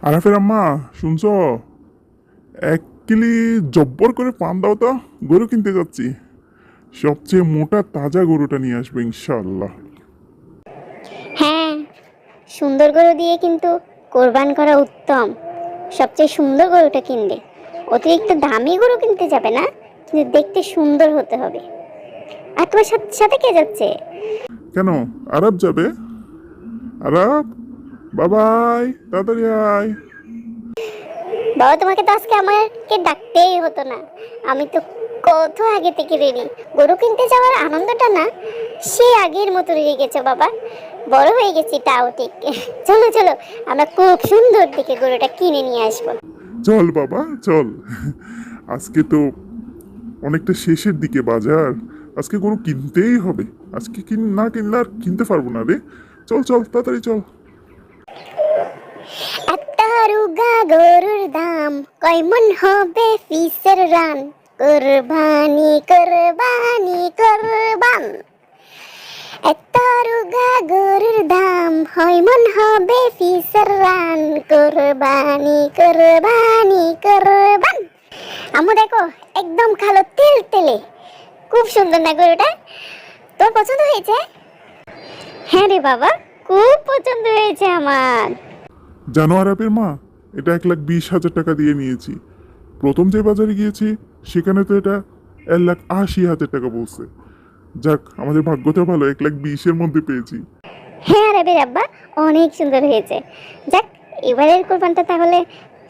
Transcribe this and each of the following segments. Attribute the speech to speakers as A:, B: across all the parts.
A: আরাফের আম্মা, শুনছো? 1 কিলি জব্বর করে পান দাও তো। গরু কিনতে যাচ্ছি। সবচেয়ে মোটা তাজা গরুটা নিয়ে আসবো ইনশাল্লাহ।
B: হ্যাঁ, সুন্দর গরু দিয়ে কিন্তু কোরবান করা উত্তম। সবচেয়ে সুন্দর গরুটা কিনবে। অতিরিক্ত দামি গরু কিনতে যাবে না, কিন্তু দেখতে সুন্দর হতে হবে। আর তোমার সাথে সাথে কে যাচ্ছে?
A: কেন? আরব যাবে? আরব, বাবাই, তাড়াতাড়ি আয়।
B: বাবা, তোমাকে তো আজকে আমাকে ডাকতেই হতো না। আমি তো কত আগে থেকে রেডি। গরু কিনতে যাওয়ার আনন্দটা না সে আগের মতো রয়ে গেছে বাবা। বড় হয়ে গেছি তাও ঠিক। চলো চলো, আমরা খুব সুন্দর দেখে গরুটা কিনে নিয়ে আসবো।
A: চল বাবা, চল। আজকে তো অনেকটা শেষের দিকে বাজার। আজকে গরু কিনতেই হবে। আজকে না কিনলে আর কিনতে পারবো না রে। চল চল, তাড়াতাড়ি চল।
B: একটা রুগা গরুর দাম কয় মন হবে ফিসের রান? কুরবানি কুরবানি কুরবান। একটা রুগা গরুর দাম হয় মন হবে ফিসের রান? কুরবানি কুরবানি কুরবান। আমু দেখো, একদম কালো তেল তেলে। খুব সুন্দর না গরুটা? তোর পছন্দ হয়েছে? হ্যাঁ রে বাবা, খুব পছন্দ হয়েছে আমার।
A: জানো আরাপের মা, এটা 1,20,000 টাকা দিয়ে নিয়েছি। প্রথম যে বাজারে গিয়েছি সেখানে তো এটা 1,80,000 টাকা বলছে। যাক, আমাদের ভাগ্যটা ভালো, 1,20,000-এর মধ্যে পেয়েছি।
B: হ্যাঁ রে আব্বা, অনেক সুন্দর হয়েছে। যাক, এবারের কোরবানটা তাহলে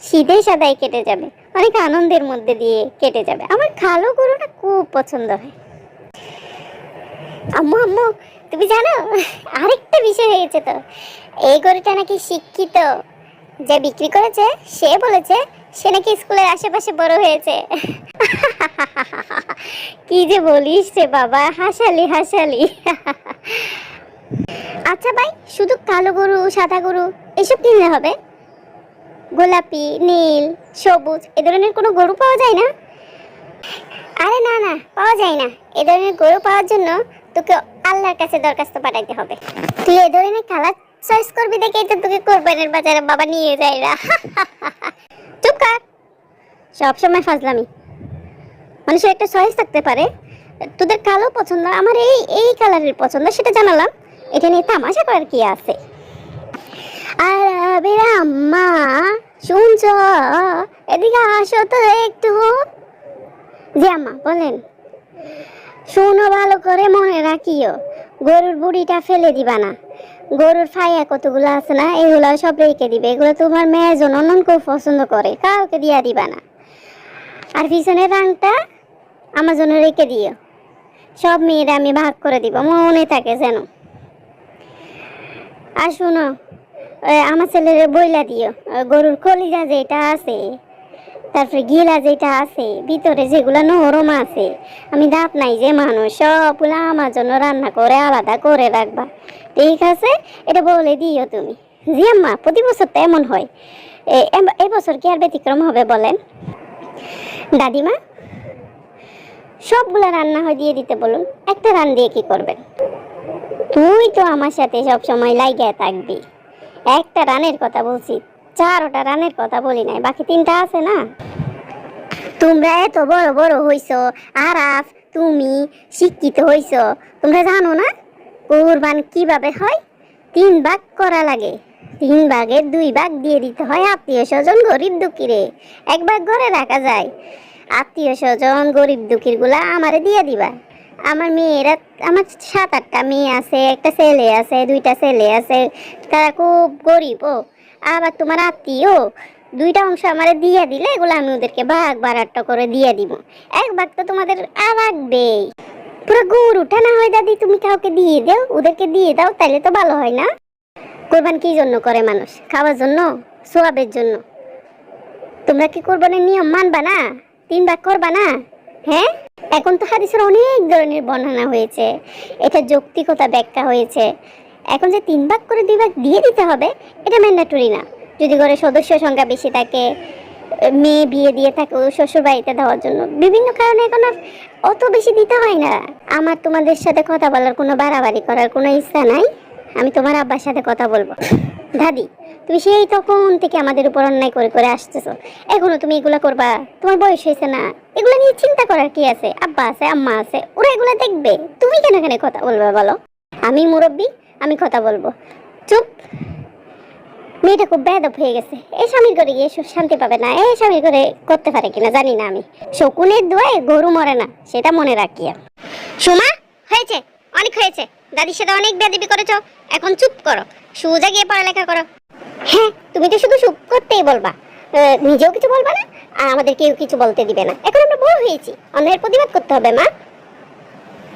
B: সিধে সাদাই কেটে যাবে, অনেক আনন্দের মধ্যে দিয়ে কেটে যাবে। আমার কালো গরুটা খুব পছন্দ হয়। আম্মু আম্মু, তুমি জানো আরেকটা বিষয় হয়েছে তো। এই গরুটা নাকি শিক্ষিত। যে বিক্রি করেছে সে বলেছে সে নাকি স্কুলের আশেপাশে বড় হয়েছে। কি যে বলিস রে বাবা, হাসালি হাসালি। আচ্ছা ভাই, শুধু কালো গরু সাদা গরু এসব কিনলে হবে? গোলাপি, নীল, সবুজ এ ধরনের কোনো গরু পাওয়া যায় না? আরে না না, পাওয়া যায় না। এ ধরনের গরু পাওয়ার জন্য তোকে আল্লাহর কাছে দরখাস্ত পাঠাইতে হবে। তুই এ ধরনের কালার চয়েস করবি দেখেই তো তোকে কোরবানির বাজারে বাবা নিয়ে যায় না। চুপ কর, সবসময় ফাজলামি। মানুষের একটা চয়েস থাকতে পারে। তোদের কালো পছন্দ, আমার এই এই কালারের পছন্দ, সেটা জানালাম। এটা নিয়ে তামাশা করার কি আছে? আর আবির আম্মা, শুনছ? এদিকে আসো তো একটু। জি আম্মা, বলেন। শোনো, ভালো করে মনে রাখিও, গরুর বুড়িটা ফেলে দিবা না। গরুর ফাইয়া কতগুলো আছে না, এগুলো সব রেখে দিবে। এগুলো তোমার মেয়েজন অনন খুব পছন্দ করে, কাউকে দিয়া দিবা না। আর পিছনের রাংটা আমার জন্য রেখে দিও। সব মেয়েরা আমি ভাগ করে দিব, মনে থাকে যেন। আর শোনো, আমার ছেলের বইলা দিও, গরুর কলিজা যেটা আছে, তারপরে গিলা যেটা আছে, ভিতরে যেগুলো নরম আছে, আমি দাঁত নাই যে মানুষ, সবগুলো আমার জন্য রান্না করে আলাদা করে রাখবা, ঠিক আছে? এটা বলে দিও তুমি। জি আম্মা, প্রতি বছর তো এমন হয়। এবছর কি আর ব্যতিক্রম হবে বলেন? দাদিমা, সবগুলা রান্না হয় দিয়ে দিতে বলুন, একটা রান দিয়ে কি করবেন? তুই তো আমার সাথে সব সময় লাগিয়ে থাকবি। একটা রানের কথা বলছি, 4টা রানের কথা বলি নাই, বাকি 3টা আছে না। তোমরা এত বড় বড় হইছো, আরাফ তুমি শিক্ষিত হইছো, তোমরা জানো না কোরবান কিভাবে হয়? 3 ভাগ করা লাগে। 3 ভাগের 2 ভাগ দিয়ে দিতে হয় আত্মীয় স্বজন গরিব দুঃখীরে। 1 ভাগ ঘরে রাখা যায়। আত্মীয় স্বজন গরিব দুঃখীর গুলা আমারে দিয়ে দিবা। আমার মেয়েরা, আমার 7-8টা মেয়ে আছে, একটা ছেলে আছে, 2টা ছেলে আছে, তারা খুব গরিব। ও আবার তোমার আত্মীয় 2টা অংশ আমারে দিয়ে দিলে এগুলো আমি ওদেরকে ভাগ বারাট্টা করে দিয়ে দিব। 1 ভাগ তো তোমাদের লাগবেই। পুরো গরুটা না হয় দাদি তুমি কাউকে দিয়ে দাও, ওদেরকে দিয়ে দাও, তাইলে তো ভালো হয় না? কোরবান কি জন্য করে মানুষ? খাওয়ার জন্য, সোয়াবের জন্য। তোমরা কি কোরবানের নিয়ম মানবা না? 3 ভাগ করবা না? হ্যাঁ, এখন তো হাদিসের অনেক ধরনের বর্ণনা হয়েছে, এটা যৌক্তিকতা ব্যাখ্যা হয়েছে। এখন যে 3 ভাগ করে 2 ভাগ দিয়ে দিতে হবে, এটা ম্যান্ডেটরি না। যদি ঘরে সদস্য সংখ্যা বেশি থাকে, মেয়ে বিয়ে দিয়ে থাকে শ্বশুর বাড়িতে দেওয়ার জন্য, বিভিন্ন কারণে এখন আর অত বেশি দিতে হয় না। আমার তোমাদের সাথে কথা বলার কোনো বাড়াবাড়ি করার কোনো ইচ্ছা নাই। আমি তোমার আব্বার সাথে কথা বলবো। দাদি, তুমি সেই তখন থেকে আমাদের উপর অন্যায় করে করে আসতেছো, এখনো তুমি এগুলা করবা? তোমার বয়স হয়েছে না? এগুলা নিয়ে চিন্তা করার কি আছে? আব্বা আছে, আম্মা আছে, ওরা এগুলা দেখবে। তুমি কেন কেন কথা বলবে বলো? আমি মুরব্বী, আমি কথা বলবো। চুপ। মেয়েটা খুব বেয়াদব হয়ে গেছে। এই স্বামীর ঘরে গিয়ে শান্তি পাবে না। এই স্বামীর ঘরে করতে পারে কিনা জানি না আমি। শকুনের দোয়ায় গরু মরে না, সেটা মনে রাখিয়া। সোমা, হয়েছে, অনেক হয়েছে। দাদির সাথে অনেক বেয়াদবি করেছো, এখন চুপ করো, সোজা গিয়ে পড়ালেখা করো। হ্যাঁ, তুমি তো শুধু চুপ করতেই বলবা, নিজেও কিছু বলবা না, আর আমাদের কেউ কিছু বলতে দিবে না। এখন আমরা বড় হয়েছি, অন্যের প্রতিবাদ করতে হবে মা।